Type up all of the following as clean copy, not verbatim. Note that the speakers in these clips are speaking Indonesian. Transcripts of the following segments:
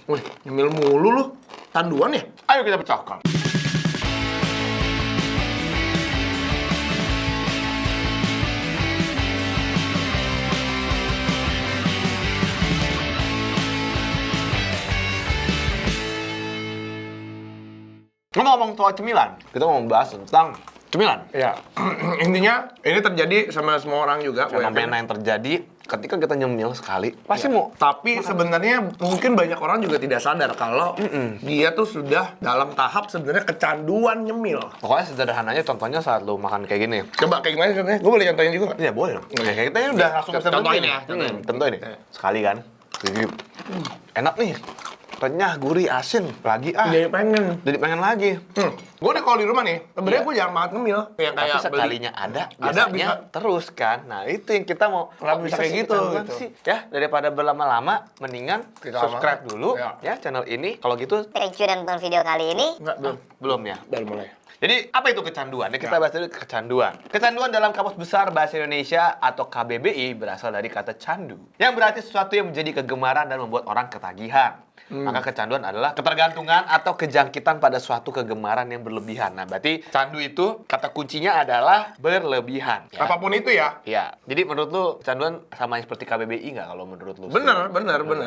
Wih, nyemil mulu lu. Tanduan ya? Ayo kita pecahkan. Ngomong-ngomong soal cemilan, kita mau membahas tentang cemilan. Iya. Intinya ini terjadi sama semua orang juga. Fenomena yang terjadi ketika kita nyemil sekali, pasti mau. Tapi sebenarnya mungkin banyak orang juga tidak sadar kalau dia tuh sudah dalam tahap sebenarnya kecanduan nyemil. Pokoknya sederhananya contohnya saat lu makan kayak gini. Coba kayak gimana contohnya? Gue boleh contohin juga nggak? Iya boleh dong. Kayak kita ini udah langsung bisa Contohin berhenti. ya, contohin. Contohin nih. Sekali kan. Enak nih. Renyah, gurih, asin. Lagi Jadi pengen. Jadi pengen lagi. Gue nih kalau di rumah nih, sebenarnya gue jarang banget ngemil. Yang Tapi kayak sekalinya ada, Ada, biasanya bisa. terus kan. Nah itu yang kita mau. Nggak kok bisa kayak sih gitu, kecanduan gitu. sih? Ya daripada berlama-lama, mendingan Kita subscribe lama. dulu Ya. ya channel ini. Kalau gitu Thank you dan tonton video kali ini. Enggak, belum. belum ya. Baru mulai. Jadi apa itu kecanduan? Ya, kita bahas dulu kecanduan. Kecanduan dalam Kamus Besar Bahasa Indonesia atau KBBI berasal dari kata candu, yang berarti sesuatu yang menjadi kegemaran dan membuat orang ketagihan. Maka kecanduan adalah ketergantungan atau kejangkitan pada suatu kegemaran yang berlebihan. Nah, berarti candu itu kata kuncinya adalah berlebihan. Ya. Apapun itu ya. Iya. Jadi menurut lu kecanduan sama seperti KBBI nggak kalau menurut lu? Bener.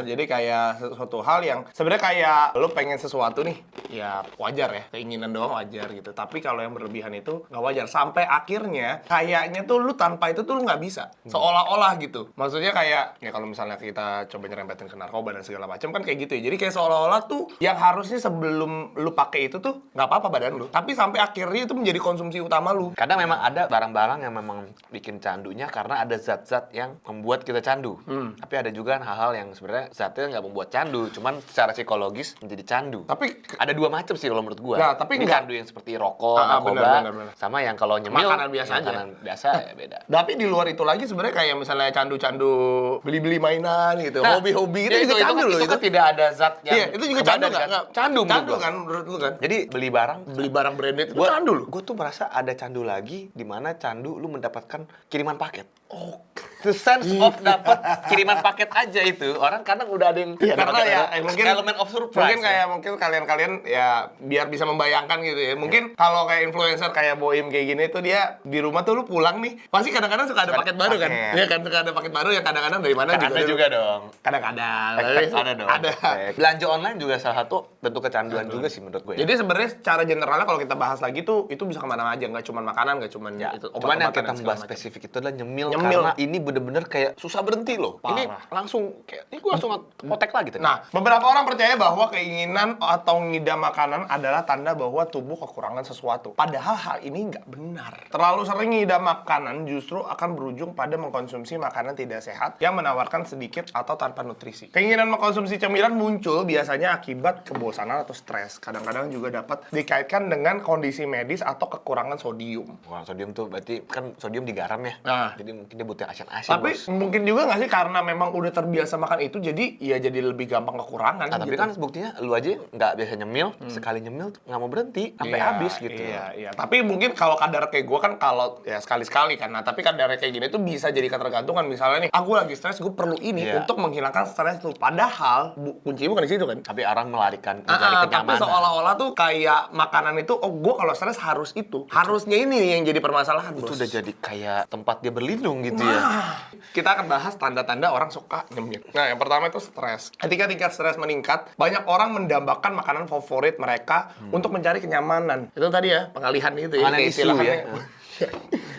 Jadi kayak sesuatu hal yang sebenarnya kayak lo pengen sesuatu nih, ya wajar ya, keinginan doang wajar gitu. Tapi kalau yang berlebihan itu nggak wajar. Sampai akhirnya kayaknya tuh lu tanpa itu tuh lu nggak bisa. Seolah-olah gitu. Maksudnya kayak ya kalau misalnya kita coba nyerempetin ke narkoba dan segala macam kan kayak gitu ya. Jadi kayak seolah-olah tuh yang harusnya sebelum lu pakai itu tuh nggak apa-apa badan lu. Tapi sampai akhirnya itu menjadi konsumsi utama lu. Kadang memang ada barang-barang yang memang bikin candunya karena ada zat-zat yang membuat kita candu. Tapi ada juga hal-hal yang sebenarnya zatnya nggak membuat candu, cuman secara psikologis menjadi candu. Tapi Ada dua macam sih kalau menurut gua. Nah, tapi Ini nggak- candu yang seperti rokok, narkoba, benar. sama yang kalau nyemil Makanan biasa aja. makanan biasa ya beda. Tapi di luar itu lagi sebenarnya kayak misalnya candu-candu beli-beli mainan gitu, Nah, hobi-hobi ya itu juga candu loh. itu kan tidak ada zat yang Iya, itu juga ke candu badan nggak? kan? Candu menurut Candu gua. kan menurut lu kan? Jadi beli barang Beli barang branded itu candu loh. Gue tuh merasa ada candu lagi di mana candu lu mendapatkan kiriman paket. Oh, the sense of dapat kiriman paket aja itu. Orang kadang udah ada yang Iya, karena ya mungkin elemen of surprise. Mungkin kayak mungkin kalian-kalian ya biar bisa membayangkan gitu ya. Mungkin kalau kayak influencer kayak Boim kayak gini tuh dia di rumah tuh lu pulang nih, pasti kadang-kadang suka ada Suka ada paket baru kan? paket. Iya kan, suka ada paket baru yang kadang-kadang dari mana Ada juga dong. Kadang-kadang. Ada dong. Ada. Belanja online juga salah satu bentuk kecanduan juga sih menurut gue. Ya. Jadi sebenarnya secara generalnya kalau kita bahas lagi tuh itu bisa kemana aja, nggak cuma makanan, nggak cuma Ya, itu cuman yang obat-obatan kita dan segala membahas macam. spesifik itu adalah nyemil, Nyemil. karena ini bener-bener kayak susah berhenti loh. Parah. Ini langsung kayak ini gue langsung potek lagi tadi. Nah, beberapa orang percaya bahwa keinginan atau ngidam makanan adalah tanda bahwa tubuh kekurangan sesuatu. Padahal hal ini nggak benar. Terlalu sering ngidam makanan justru akan berujung pada mengkonsumsi makanan tidak sehat yang menawarkan sedikit atau tanpa nutrisi. Keinginan mengkonsumsi cemilan muncul biasanya akibat kebosanan atau stres. Kadang-kadang juga dapat dikaitkan dengan kondisi medis atau kekurangan sodium. Wah, sodium tuh berarti kan sodium digaram ya. Nah. Jadi mungkin dia butuh asin-asin. Tapi Bos. mungkin juga nggak sih karena memang udah terbiasa makan itu jadi ya jadi lebih gampang kekurangan. Nah, tapi gitu. kan buktinya lu aja nggak biasa nyemil, sekali nyemil tuh nggak mau berhenti sampai Iya, habis gitu. Iya. Tapi mungkin kalau kadar kayak gue kan kalau ya sekali-sekali kan. Nah, tapi kadar kayak gini tuh bisa jadi ketergantungan. Misalnya nih, aku lagi stres, gue perlu ini Iya. untuk menghilangkan stres tuh. Padahal kuncinya bukan di situ kan. Tapi orang melarikan mencari Tapi kenyamanan. seolah-olah tuh kayak makanan itu, oh gue kalau stres harus itu. Harusnya ini nih yang jadi permasalahan, itu bos. udah jadi kayak tempat dia berlindung gitu ya. Kita akan bahas tanda-tanda orang suka nyemil. Nah, yang pertama itu stres. Ketika tingkat stres meningkat, banyak orang mendambakan makanan favorit mereka untuk mencari kenyamanan. Itu tadi ya, pengalihan itu ya. Pengalihan kayak isu istilahannya. ya.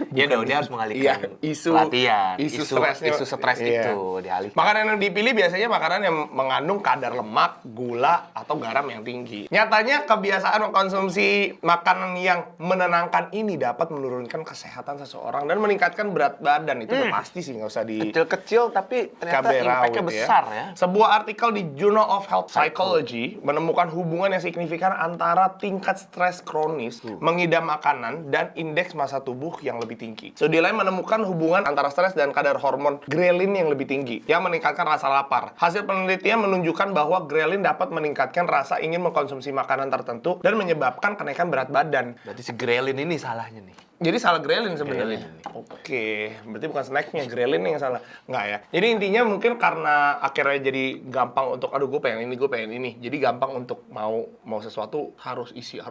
Iya dong, dia harus mengalihkan isu pelatihan, isu stresnya. isu stres Iya. itu dialihkan. Makanan yang dipilih biasanya makanan yang mengandung kadar lemak, gula, atau garam yang tinggi. Nyatanya kebiasaan mengkonsumsi makanan yang menenangkan ini dapat menurunkan kesehatan seseorang dan meningkatkan berat badan. Itu udah pasti sih, nggak usah di Kecil-kecil tapi ternyata cabai impact-nya rawit besar ya. Sebuah artikel di Journal of Health Psychology menemukan hubungan yang signifikan antara tingkat stres kronis, mengidam makanan, dan indeks massa tubuh yang lebih tinggi. Studi lain menemukan hubungan antara stres dan kadar hormon ghrelin yang lebih tinggi, yang meningkatkan rasa lapar. Hasil penelitian menunjukkan bahwa ghrelin dapat meningkatkan rasa ingin mengkonsumsi makanan tertentu dan menyebabkan kenaikan berat badan. Berarti si ghrelin ini salahnya nih. Jadi salah grelin sebenarnya. Grelin. Oke, berarti bukan snacknya, grelin yang salah. Enggak ya. Jadi intinya mungkin karena akhirnya jadi gampang untuk aduh gue pengen ini. Jadi gampang untuk mau sesuatu harus isi.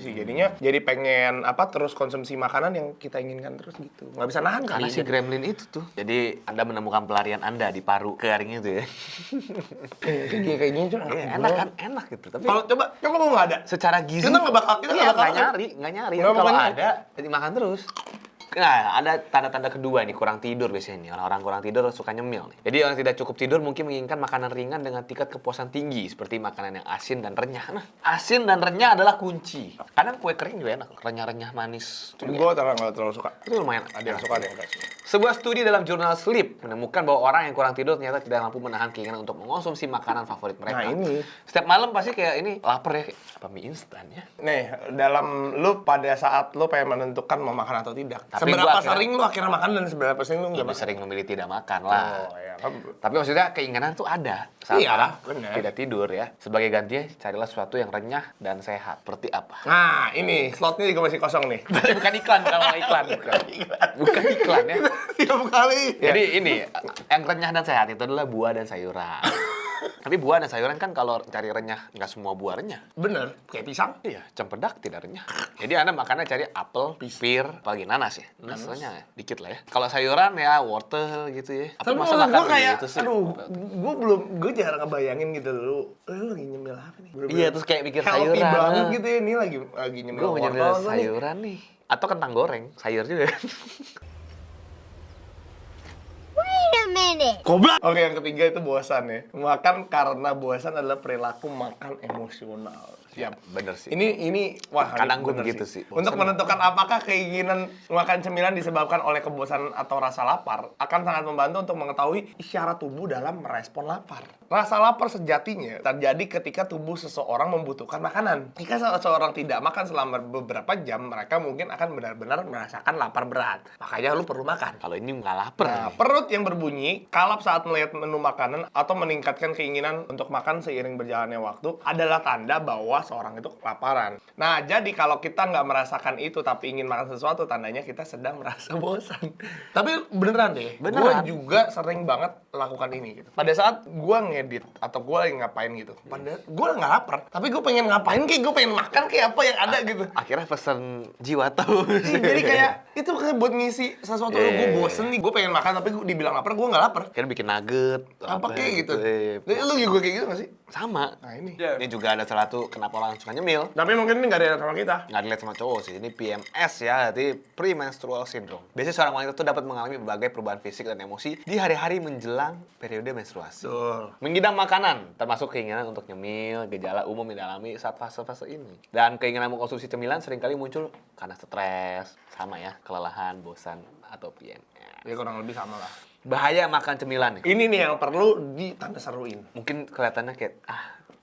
Jadinya jadi pengen terus konsumsi makanan yang kita inginkan terus gitu. Nggak bisa nahan Karena kali. si gremlin itu tuh. Jadi Anda menemukan pelarian Anda di paru kering itu ya. kayak gini tuh. Iya, enak kan? Enak gitu. Tapi Kalau coba gue nggak ada. secara gizi Kita nggak bakal nggak makan. nyari. Nggak Kalau bakal ada, jadi makan terus. Nah, ada tanda-tanda kedua nih, kurang tidur biasanya nih. Orang kurang tidur suka nyemil nih. Jadi orang tidak cukup tidur mungkin menginginkan makanan ringan dengan tingkat kepuasan tinggi seperti makanan yang asin dan renyah. Nah, asin dan renyah adalah kunci. Kadang kue kering juga enak, renyah-renyah manis. Gue nggak terlalu suka. Itu lumayan. Ada yang suka, ada yang nggak suka. Sebuah studi dalam jurnal Sleep menemukan bahwa orang yang kurang tidur ternyata tidak mampu menahan keinginan untuk mengonsumsi makanan favorit mereka. Nah, ini. Setiap malam pasti kayak ini lapar ya, kayak apa mie instan ya. Nih, dalam lu pada saat lu pengen menentukan mau makan atau tidak. Tapi Seberapa gua akhirnya- sering lu akhirnya makan dan seberapa sering lu nggak Lebih makan? sering memilih tidak makan lah. Oh, ya kan. Tapi maksudnya keinginan tuh ada saat Iya, orang benar. tidak tidur ya. Sebagai gantinya carilah sesuatu yang renyah dan sehat. Seperti apa? Nah, ini slotnya juga masih kosong nih. Bukan iklan, kalau iklan. Bukan iklan ya. Tiap kali. Jadi ini, yang renyah dan sehat itu adalah buah dan sayuran. Tapi buah dan sayuran kan kalau cari renyah, nggak semua buah renyah. Bener, kayak pisang. Iya, cempedak tidak renyah. Jadi Anda makannya cari apel, pir, apalagi nanas ya. Nanas renyah ya, dikit lah ya. Kalau sayuran ya wortel gitu ya. Tapi masa malah makan gue kayak, gitu sih? gue jarang ngebayangin gitu lu lagi nyemil apa nih? Iya, terus kayak mikir healthy sayuran. banget gitu ya, ini lagi nyemil Gue mau nyemil wortel nih. sayuran nih. Atau kentang goreng, sayur juga. Wait a minute. Goblok. Oke, yang ketiga itu bosan ya. Makan karena bosan adalah perilaku makan emosional. Siap. Bener sih. Ini wah Kadang gue bener begitu sih. Untuk menentukan apakah keinginan makan cemilan disebabkan oleh kebosanan atau rasa lapar akan sangat membantu untuk mengetahui isyarat tubuh dalam merespon lapar. Rasa lapar sejatinya terjadi ketika tubuh seseorang membutuhkan makanan. Jika seseorang tidak makan selama beberapa jam, mereka mungkin akan benar-benar merasakan lapar berat. Makanya lu perlu makan. Kalau ini nggak lapar. Nah, perut yang berbunyi kalap saat melihat menu makanan atau meningkatkan keinginan untuk makan seiring berjalannya waktu adalah tanda bahwa seorang itu kelaparan. Nah, jadi kalau kita nggak merasakan itu tapi ingin makan sesuatu, tandanya kita sedang merasa bosan. Tapi beneran deh, Beneran. gue juga sering banget lakukan ini gitu. Pada saat gue ngedit atau gue lagi ngapain gitu, padahal gue nggak lapar, tapi gue pengen ngapain kayak gue pengen makan kayak apa yang ada gitu. Akhirnya pesen jiwa taus. Jadi kayak itu kayak buat ngisi sesuatu. Gue bosen nih, gue pengen makan tapi gue dibilang lapar, gue nggak lapar. Akhirnya bikin nugget. Apa kayak gitu? Iya. Lu juga kayak gitu gak sih? Sama. Nah ini. Ini juga ada salah satu kenapa orang suka nyemil. Tapi mungkin ini nggak ada sama kita. Nggak dilihat sama cowok sih, ini PMS ya, jadi premenstrual syndrome. Biasanya seorang wanita tuh dapat mengalami berbagai perubahan fisik dan emosi di hari-hari menjelang periode menstruasi. Tuh. Mengidam makanan, termasuk keinginan untuk nyemil, gejala umum yang dialami saat fase-fase ini. Dan keinginan mengkonsumsi cemilan seringkali muncul karena stres, sama ya, kelelahan, bosan, atau PMS. Ya kurang lebih sama lah. Bahaya makan cemilan nih. Ini nih yang perlu ditanda seruin. Mungkin kelihatannya kayak,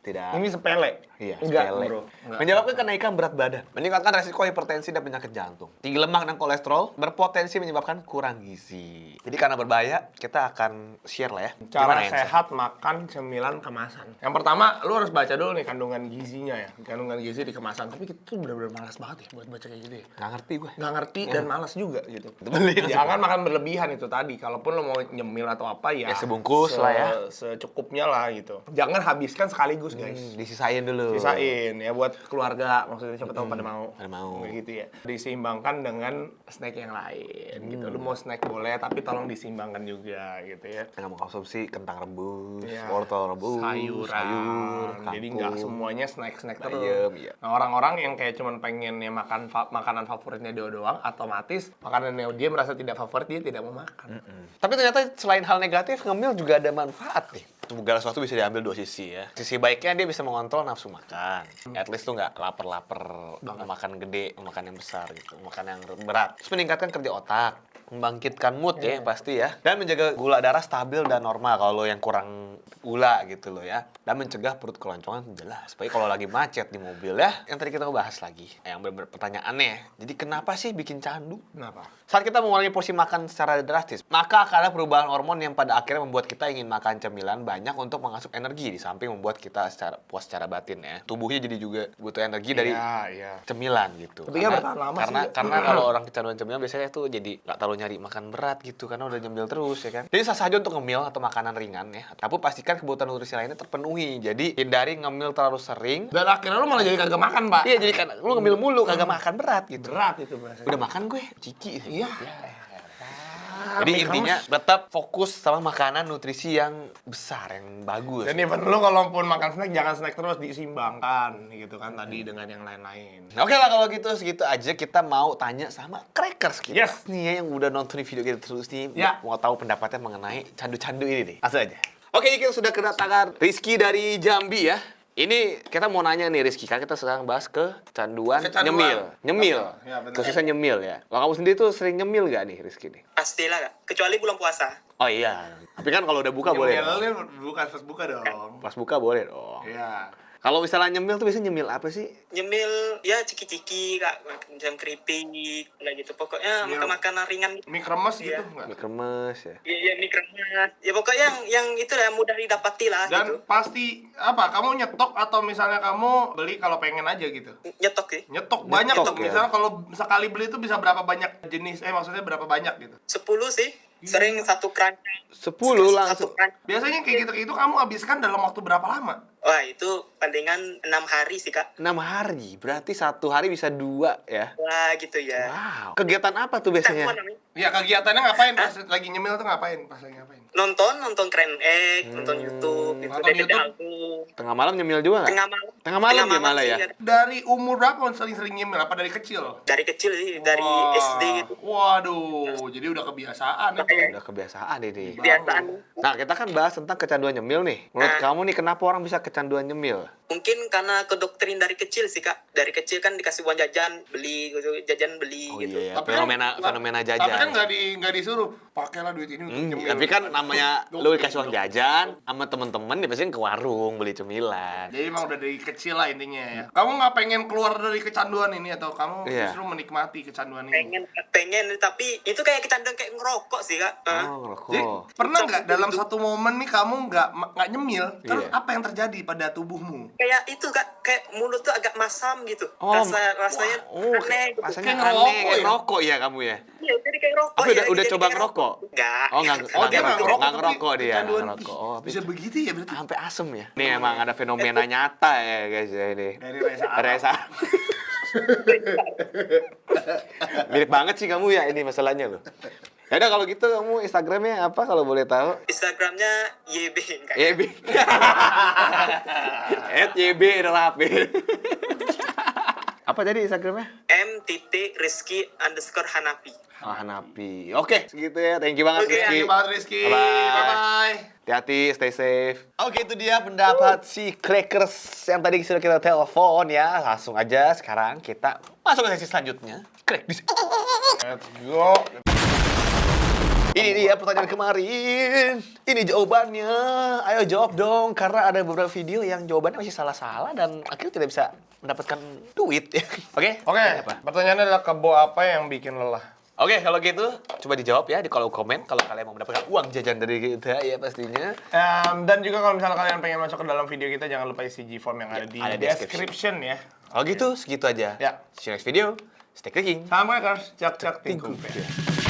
tidak. Ini sepele. Iya, Enggak, sepele. bro. Enggak. Menyebabkan kenaikan berat badan, meningkatkan resiko hipertensi dan penyakit jantung. Tinggi lemak dan kolesterol berpotensi menyebabkan kurang gizi. Jadi karena berbahaya, kita akan share lah ya. Cara yang sehat makan cemilan kemasan. Yang pertama, lu harus baca dulu nih kandungan gizinya ya. Kandungan gizi di kemasan. Tapi kita tuh bener-bener malas banget ya buat baca kayak gitu ya. Nggak ngerti gue. Nggak ngerti dan malas juga gitu. Beli. Jangan makan berlebihan itu tadi. Kalaupun lo mau nyemil atau apa ya, Ya, sebungkus lah ya. Secukupnya lah gitu. Jangan habiskan sekaligus guys. Disisain dulu. Sisain ya buat keluarga, maksudnya siapa tahu pada mau. Pada mau. Kayak gitu ya. Diseimbangkan dengan snack yang lain gitu. Lu mau snack boleh tapi tolong diseimbangkan juga gitu ya. Nggak mau konsumsi kentang rebus, Iya. wortel rebus, sayur, jadi nggak kangkung. semuanya snack-snack terus. Bayam, iya. Nah, orang-orang yang kayak cuman pengen ya makan makanan favoritnya dia doang, otomatis makanan yang dia merasa tidak favorit dia tidak mau makan. Tapi ternyata selain hal negatif, ngemil juga ada manfaat nih. Segala sesuatu bisa diambil dua sisi ya. Sisi baiknya dia bisa mengontrol nafsu makan. At least tuh nggak lapar-lapar, makan gede, makan yang besar gitu, makan yang berat. Terus meningkatkan kerja otak, membangkitkan mood ya yang pasti ya. Dan menjaga gula darah stabil dan normal kalau lo yang kurang gula gitu loh ya. Dan mencegah perut keloncongan jelas. Supaya kalau lagi macet di mobil ya. Yang tadi kita bahas lagi. Yang bener-bener pertanyaannya. Jadi kenapa sih bikin candu? Kenapa? Saat kita mengurangi porsi makan secara drastis, maka akan ada perubahan hormon yang pada akhirnya membuat kita ingin makan cemilan banyak untuk mengasup energi di samping membuat kita puas secara batin ya. Tubuhnya jadi juga butuh energi dari Iya. cemilan gitu. Tapi kan bertahan lama sih. Karena kalau orang kecanduan cemilan biasanya tuh jadi nggak terlalu nyari makan berat gitu karena udah nyemil terus ya kan. Jadi sah saja untuk ngemil atau makanan ringan ya. Tapi pastikan kebutuhan nutrisi lainnya terpenuhi. Jadi hindari ngemil terlalu sering. Dan akhirnya lu malah jadi kagak makan, Pak. Iya jadi kan lu ngemil mulu kagak makan berat gitu. Berat itu bahasa. Udah makan gue, ciki. Iya. Jadi intinya tetap fokus sama makanan nutrisi yang besar, yang bagus. Dan even lu kalaupun makan snack, jangan snack terus, disimbangkan gitu kan tadi dengan yang lain-lain. Oke lah kalau gitu segitu aja kita mau tanya sama Crackers kita Yes. nih ya yang udah nonton video kita terus nih Ya. mau tahu pendapatnya mengenai candu-candu ini nih. Langsung aja. Oke, ini kita sudah kedatangan Rizky dari Jambi ya. Ini kita mau nanya nih Rizky, kan kita sekarang bahas kecanduan Kecanduan. nyemil. Ya, benar. Khususnya nyemil ya. Kalau kamu sendiri tuh sering nyemil gak nih Rizky nih? Pastilah Kak. Kecuali bulan puasa. Oh iya. Tapi kan kalau udah buka boleh. dong. Nyemil bukan pas buka dong. Pas buka boleh dong. Iya. Kalau misalnya nyemil tuh biasanya nyemil apa sih? Nyemil ya ciki-ciki Kak, jam keripik kayak gitu. Pokoknya Iya. makan makanan ringan gitu. Mie kremes gitu Iya. enggak? Mie kremes ya. Iya, mie kremes. Ya pokoknya yang itu lah yang mudah didapati lah Dan gitu. pasti apa? Kamu nyetok atau misalnya kamu beli kalau pengen aja gitu? Nyetok sih. Nyetok banyak Nyetok, tuh. ya. Misalnya kalau sekali beli itu bisa berapa banyak jenis? Maksudnya berapa banyak gitu? 10 sih. Sering satu keranjang. 10 Satu langsung. keranjang. Biasanya kayak gitu-gitu kamu habiskan dalam waktu berapa lama? Wah, itu palingan 6 hari sih Kak. 6 hari, berarti 1 hari bisa 2 ya. Wah, gitu ya. Wow. Kegiatan apa tuh Apa biasanya? namanya? Ya kegiatannya ngapain pas lagi nyemil tuh ngapain? Pas lagi ngapain? Nonton Keren Egg, nonton YouTube, gitu. Nonton Dede YouTube? Album. Tengah malam nyemil juga nggak? Tengah malam. Tengah malam ya malah sih, ya? Kak. Dari umur berapa sering-sering nyemil? Apa dari kecil? Dari kecil sih, dari Wah. SD gitu. Waduh, jadi udah kebiasaan itu. Udah kebiasaan ini. Kebiasaan. Nah, kita kan bahas tentang kecanduan nyemil nih. Menurut Nah. kamu nih kenapa orang bisa kecanduan nyemil? Mungkin karena kedoktrin dari kecil sih Kak. Dari kecil kan dikasih uang jajan, beli gitu, jajan beli Oh gitu. iya, ya. Tapi kan- fenomena Tapi kan jajan. nggak disuruh pakailah duit ini untuk nyemil. Tapi kan namanya lu dikasih uang jajan sama temen-temen dia biasanya ke warung beli cemilan. Jadi emang udah dari kecil lah intinya ya. Kamu nggak pengen keluar dari kecanduan ini atau kamu Iya. justru menikmati kecanduan ini? Pengen tapi itu kayak kecanduan kayak ngerokok sih Kak. Oh, Jadi ngerokok. pernah nggak dalam satu momen nih kamu nggak nyemil, terus Iya. apa yang terjadi pada tubuhmu? Kayak itu Kak, kayak mulut tuh agak masam gitu. Oh, Rasanya aneh gitu. rasanya Kayak aneh, ngerokok kayak ya? ngerokok ya kamu ya? Iya, jadi kayak rokok. Tapi ya, udah jadi coba kayak ngerokok? Enggak. Oh, nggak Oh dia nggak ngerokok, nggak tapi ngerokok dia, kecanduan. nggak ngerokok. Oh, Bisa begitu ya berarti? sampai asem ya. Nih emang ada fenomena nyata ya guys ya ini. Dari Reza Arab. Reza. Mirip banget sih kamu ya ini masalahnya loh. Ya udah kalau gitu kamu Instagramnya apa kalau boleh tahu? Instagramnya YB Kak. YB. @YB Rapi. Apa tadi Instagramnya? m.rizky_hanapi. Hanapi. Oke, segitu ya. Thank you banget Oke, Rizky. Thank you banget Rizky. Bye-bye. Bye-bye. Hati-hati, stay safe. Oke, itu dia pendapat si Crackers yang tadi sudah kita telepon ya. Langsung aja sekarang kita masuk ke sesi selanjutnya. Crack di Let's go. Ini dia pertanyaan kemarin. Ini jawabannya. Ayo jawab dong, karena ada beberapa video yang jawabannya masih salah-salah dan akhirnya tidak bisa mendapatkan duit. Oke? Oke, Apa? pertanyaannya adalah kebo apa yang bikin lelah? Oke, kalau gitu coba dijawab ya di kolom komen kalau kalian mau mendapatkan uang jajan dari kita ya pastinya. Dan juga kalau misalnya kalian pengen masuk ke dalam video kita, jangan lupa isi G-form yang ada di ada description ya. Kalau gitu segitu aja. Ya. See you next video. Stay clicking. Salam Crackers, cak-cak tingkung. Tingkung.